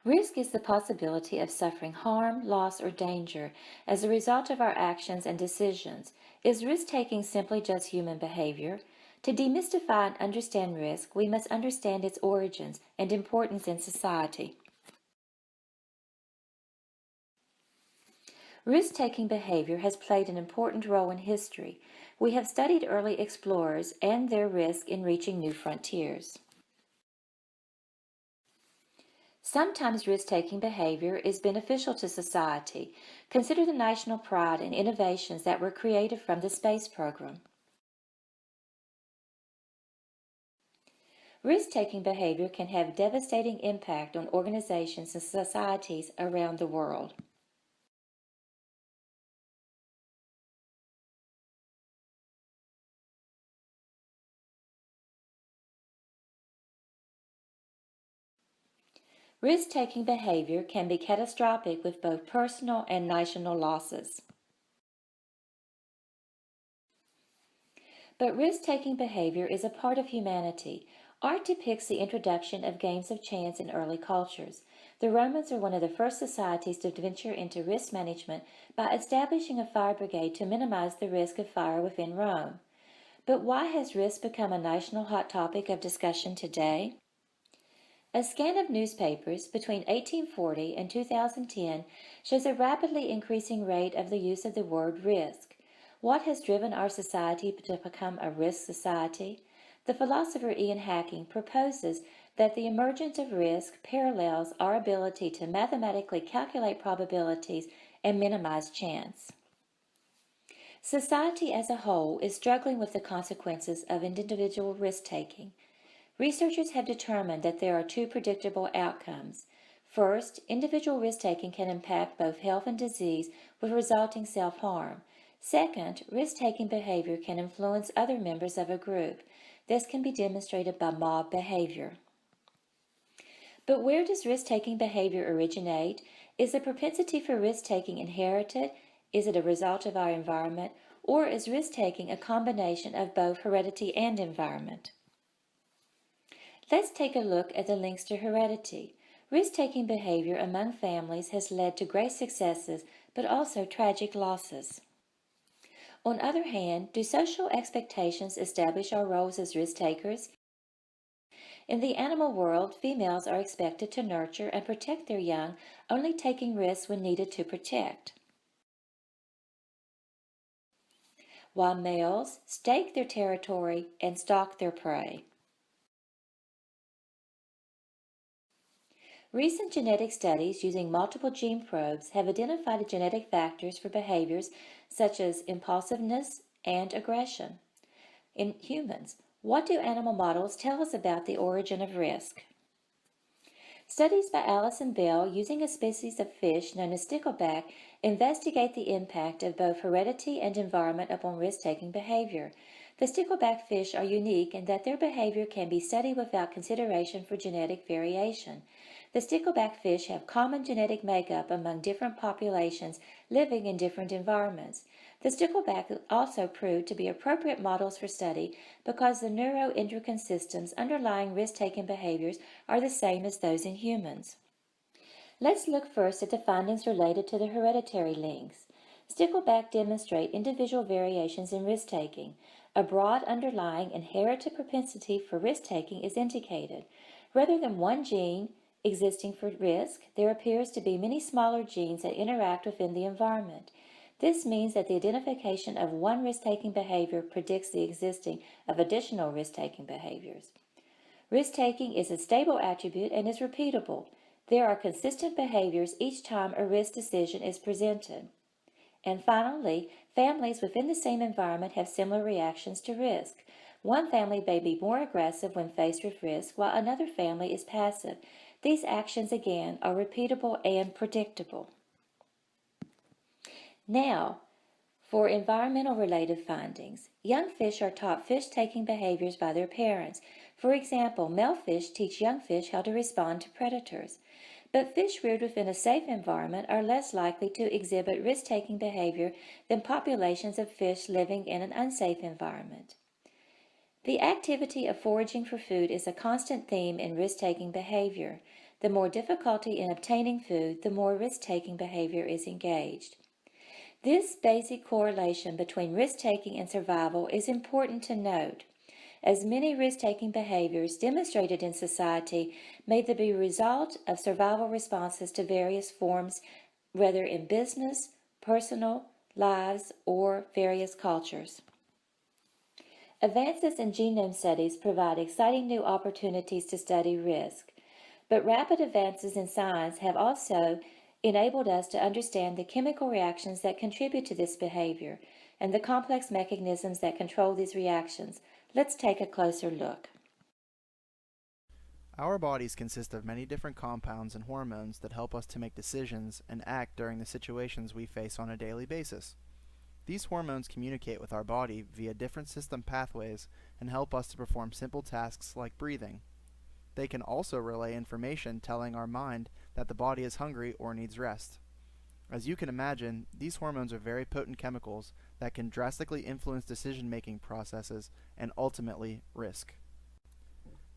Risk is the possibility of suffering harm, loss, or danger as a result of our actions and decisions. Is risk-taking simply just human behavior? To demystify and understand risk, we must understand its origins and importance in society. Risk-taking behavior has played an important role in history. We have studied early explorers and their risk in reaching new frontiers. Sometimes risk-taking behavior is beneficial to society. Consider the national pride and innovations that were created from the space program. Risk-taking behavior can have devastating impact on organizations and societies around the world. Risk-taking behavior can be catastrophic with both personal and national losses. But risk-taking behavior is a part of humanity. Art depicts the introduction of games of chance in early cultures. The Romans are one of the first societies to venture into risk management by establishing a fire brigade to minimize the risk of fire within Rome. But why has risk become a national hot topic of discussion today? A scan of newspapers between 1840 and 2010 shows a rapidly increasing rate of the use of the word risk. What has driven our society to become a risk society? The philosopher Ian Hacking proposes that the emergence of risk parallels our ability to mathematically calculate probabilities and minimize chance. Society as a whole is struggling with the consequences of individual risk-taking. Researchers have determined that there are two predictable outcomes. First, individual risk-taking can impact both health and disease with resulting self-harm. Second, risk-taking behavior can influence other members of a group. This can be demonstrated by mob behavior. But where does risk-taking behavior originate? Is the propensity for risk-taking inherited? Is it a result of our environment? Or is risk-taking a combination of both heredity and environment? Let's take a look at the links to heredity. Risk-taking behavior among families has led to great successes, but also tragic losses. On the other hand, do social expectations establish our roles as risk-takers? In the animal world, females are expected to nurture and protect their young, only taking risks when needed to protect, while males stake their territory and stalk their prey. Recent genetic studies using multiple gene probes have identified genetic factors for behaviors such as impulsiveness and aggression. In humans, what do animal models tell us about the origin of risk? Studies by Allison Bell using a species of fish known as stickleback investigate the impact of both heredity and environment upon risk-taking behavior. The stickleback fish are unique in that their behavior can be studied without consideration for genetic variation. The stickleback fish have common genetic makeup among different populations living in different environments. The stickleback also proved to be appropriate models for study because the neuroendocrine systems underlying risk-taking behaviors are the same as those in humans. Let's look first at the findings related to the hereditary links. Stickleback demonstrate individual variations in risk-taking. A broad underlying inherited propensity for risk-taking is indicated. Rather than one gene existing for risk, there appears to be many smaller genes that interact within the environment. This means that the identification of one risk-taking behavior predicts the existing of additional risk-taking behaviors. Risk-taking is a stable attribute and is repeatable. There are consistent behaviors each time a risk decision is presented. And finally, families within the same environment have similar reactions to risk. One family may be more aggressive when faced with risk, while another family is passive. These actions, again, are repeatable and predictable. Now, for environmental-related findings. Young fish are taught fish-taking behaviors by their parents. For example, male fish teach young fish how to respond to predators. But fish reared within a safe environment are less likely to exhibit risk-taking behavior than populations of fish living in an unsafe environment. The activity of foraging for food is a constant theme in risk-taking behavior. The more difficulty in obtaining food, the more risk-taking behavior is engaged. This basic correlation between risk-taking and survival is important to note, as many risk-taking behaviors demonstrated in society may be the result of survival responses to various forms, whether in business, personal lives, or various cultures. Advances in genome studies provide exciting new opportunities to study risk, but rapid advances in science have also enabled us to understand the chemical reactions that contribute to this behavior and the complex mechanisms that control these reactions. Let's take a closer look. Our bodies consist of many different compounds and hormones that help us to make decisions and act during the situations we face on a daily basis. These hormones communicate with our body via different system pathways and help us to perform simple tasks like breathing. They can also relay information telling our mind that the body is hungry or needs rest. As you can imagine, these hormones are very potent chemicals that can drastically influence decision-making processes and ultimately risk.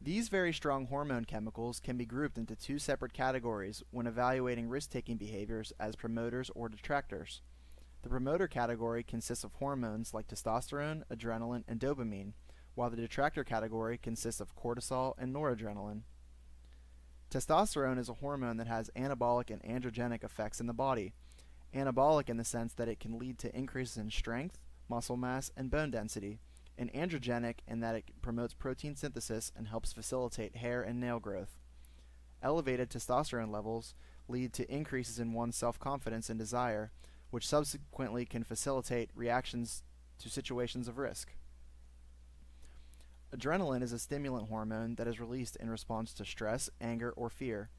These very strong hormone chemicals can be grouped into two separate categories when evaluating risk-taking behaviors as promoters or detractors. The promoter category consists of hormones like testosterone, adrenaline, and dopamine, while the detractor category consists of cortisol and noradrenaline. Testosterone is a hormone that has anabolic and androgenic effects in the body. Anabolic in the sense that it can lead to increases in strength, muscle mass, and bone density, and androgenic in that it promotes protein synthesis and helps facilitate hair and nail growth. Elevated testosterone levels lead to increases in one's self-confidence and desire, which subsequently can facilitate reactions to situations of risk. Adrenaline is a stimulant hormone that is released in response to stress, anger, or fear.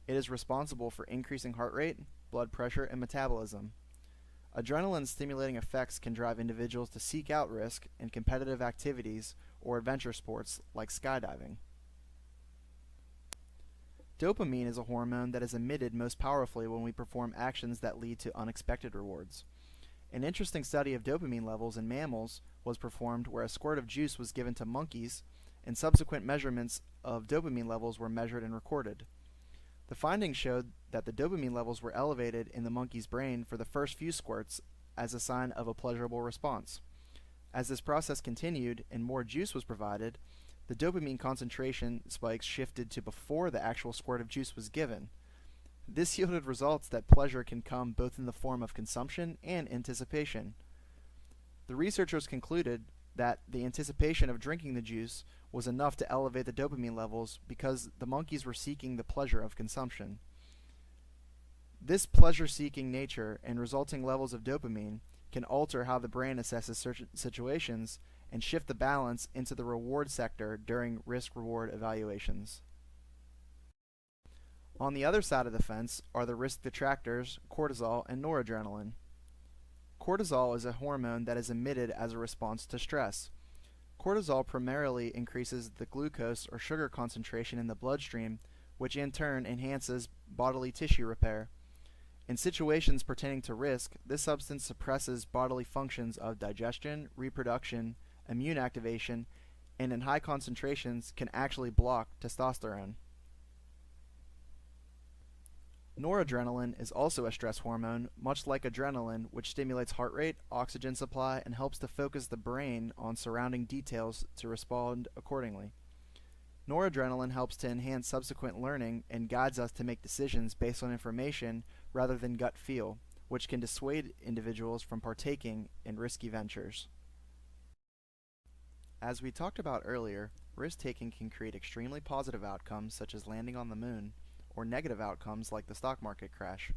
It is responsible for increasing heart rate, blood pressure, and metabolism. Adrenaline stimulating effects can drive individuals to seek out risk in competitive activities or adventure sports like skydiving. Dopamine is a hormone that is emitted most powerfully when we perform actions that lead to unexpected rewards. An interesting study of dopamine levels in mammals was performed where a squirt of juice was given to monkeys, and subsequent measurements of dopamine levels were measured and recorded. The findings showed that the dopamine levels were elevated in the monkey's brain for the first few squirts as a sign of a pleasurable response. As this process continued and more juice was provided, the dopamine concentration spikes shifted to before the actual squirt of juice was given. This yielded results that pleasure can come both in the form of consumption and anticipation. The researchers concluded that the anticipation of drinking the juice was enough to elevate the dopamine levels because the monkeys were seeking the pleasure of consumption. This pleasure-seeking nature and resulting levels of dopamine can alter how the brain assesses certain situations and shift the balance into the reward sector during risk-reward evaluations. On the other side of the fence are the risk detractors, cortisol and noradrenaline. Cortisol is a hormone that is emitted as a response to stress. Cortisol primarily increases the glucose or sugar concentration in the bloodstream, which in turn enhances bodily tissue repair. In situations pertaining to risk, this substance suppresses bodily functions of digestion, reproduction, immune activation, and in high concentrations can actually block testosterone. Noradrenaline is also a stress hormone, much like adrenaline, which stimulates heart rate, oxygen supply, and helps to focus the brain on surrounding details to respond accordingly. Noradrenaline helps to enhance subsequent learning and guides us to make decisions based on information rather than gut feel, which can dissuade individuals from partaking in risky ventures. As we talked about earlier, risk-taking can create extremely positive outcomes such as landing on the moon, or negative outcomes like the stock market crash.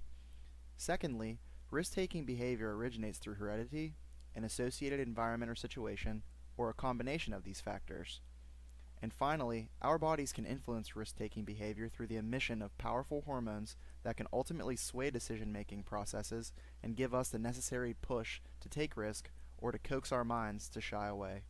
Secondly, risk-taking behavior originates through heredity, an associated environment or situation, or a combination of these factors. And finally, our bodies can influence risk-taking behavior through the emission of powerful hormones that can ultimately sway decision-making processes and give us the necessary push to take risk or to coax our minds to shy away.